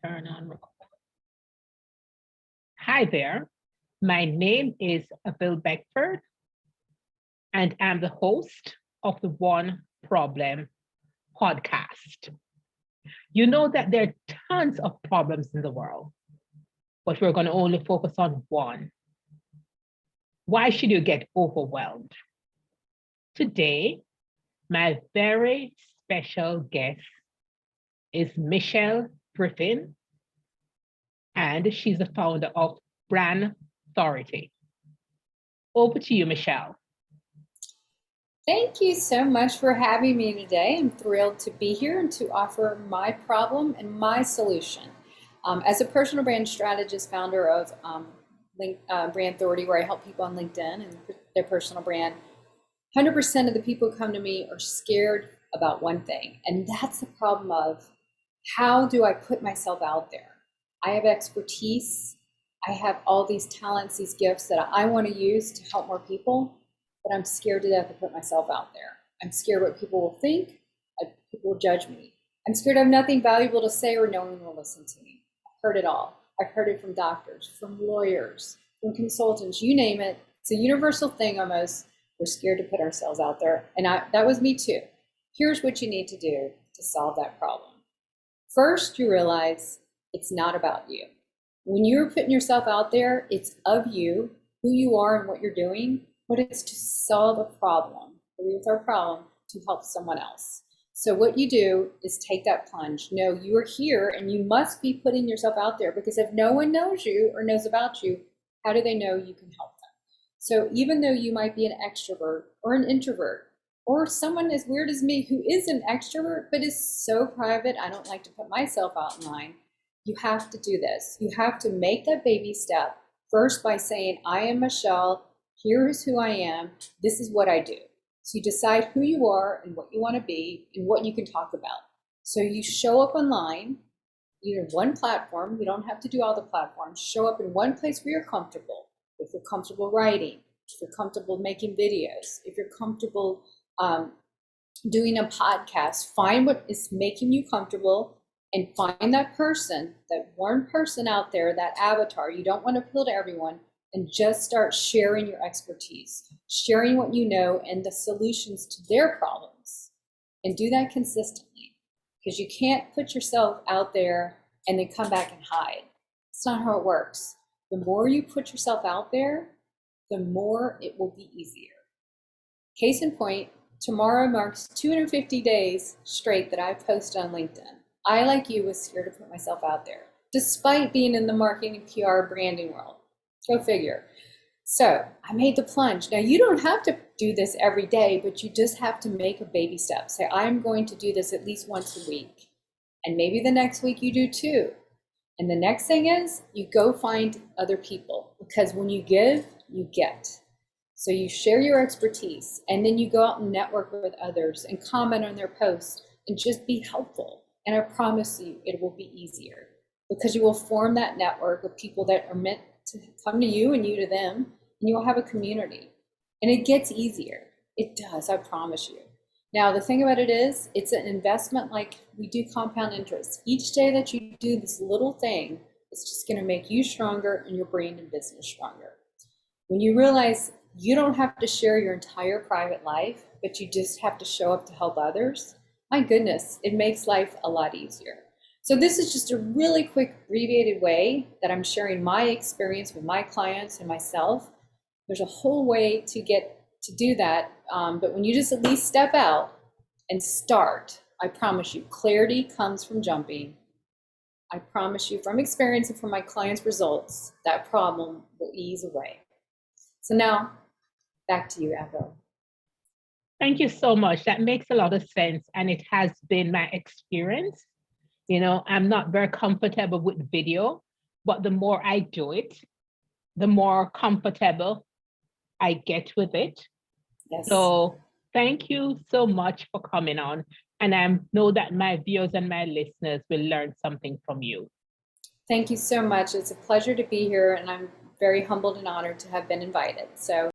Turn on record. Hi there. My name is Bill Beckford, and I'm the host of the One Problem podcast. You know that there are tons of problems in the world, but we're going to only focus on one. Why should you get overwhelmed? Today, my very special guest is Michelle Griffin, and she's the founder of Brandthority. Over to you, Michelle. Thank you so much for having me today. I'm thrilled to be here and to offer my problem and my solution. As a personal brand strategist, founder of Brandthority, where I help people on LinkedIn and their personal brand, 100% of the people who come to me are scared about one thing, and that's the problem of how do I put myself out there? I have expertise. I have all these talents, these gifts that I want to use to help more people, but I'm scared to death to put myself out there. I'm scared what people will think, people will judge me. I'm scared I have nothing valuable to say or no one will listen to me. I've heard it all. I've heard it from doctors, from lawyers, from consultants, you name it. It's a universal thing almost. We're scared to put ourselves out there. And that was me too. Here's what you need to do to solve that problem. First, you realize it's not about you. When you're putting yourself out there, it's of you, who you are and what you're doing, but it's to solve a problem, with our problem, to help someone else. So what you do is take that plunge. No, you are here and you must be putting yourself out there, because if no one knows you or knows about you, how do they know you can help them? So even though you might be an extrovert or an introvert, or someone as weird as me who is an extrovert but is so private, I don't like to put myself out in line, you have to do this. You have to make that baby step first by saying, I am Michelle, here's who I am, this is what I do. So you decide who you are and what you want to be and what you can talk about. So you show up online, either one platform, you don't have to do all the platforms, show up in one place where you're comfortable. If you're comfortable writing, if you're comfortable making videos, if you're comfortable doing a podcast, find what is making you comfortable and find that person, that one person out there, that avatar. You don't want to appeal to everyone, and just start sharing your expertise, sharing what you know and the solutions to their problems, and do that consistently, because you can't put yourself out there and then come back and hide. It's not how it works. The more you put yourself out there, the more it will be easier. Case in point, tomorrow marks 250 days straight that I've posted on LinkedIn. I, like you, was scared to put myself out there, despite being in the marketing, PR, branding world. Go figure. So I made the plunge. Now, you don't have to do this every day, but you just have to make a baby step. Say, I'm going to do this at least once a week. And maybe the next week you do too. And the next thing is you go find other people, because when you give, you get. So you share your expertise, and then you go out and network with others and comment on their posts and just be helpful. And I promise you, it will be easier, because you will form that network of people that are meant to come to you and you to them, and you will have a community. And it gets easier. It does, I promise you. Now, the thing about it is, it's an investment like we do compound interest. Each day that you do this little thing, it's just going to make you stronger and your brain and business stronger. When you realize you don't have to share your entire private life, but you just have to show up to help others, my goodness, it makes life a lot easier. So this is just a really quick, abbreviated way that I'm sharing my experience with my clients and myself. There's a whole way to get to do that, but when you just at least step out and start, I promise you, clarity comes from jumping. I promise you, from experience and from my clients' results, that problem will ease away. So now, back to you, Echo. Thank you so much. That makes a lot of sense, and it has been my experience. You know, I'm not very comfortable with video, but the more I do it, the more comfortable I get with it. Yes. So thank you so much for coming on. And I know that my viewers and my listeners will learn something from you. Thank you so much. It's a pleasure to be here, and I'm very humbled and honored to have been invited. So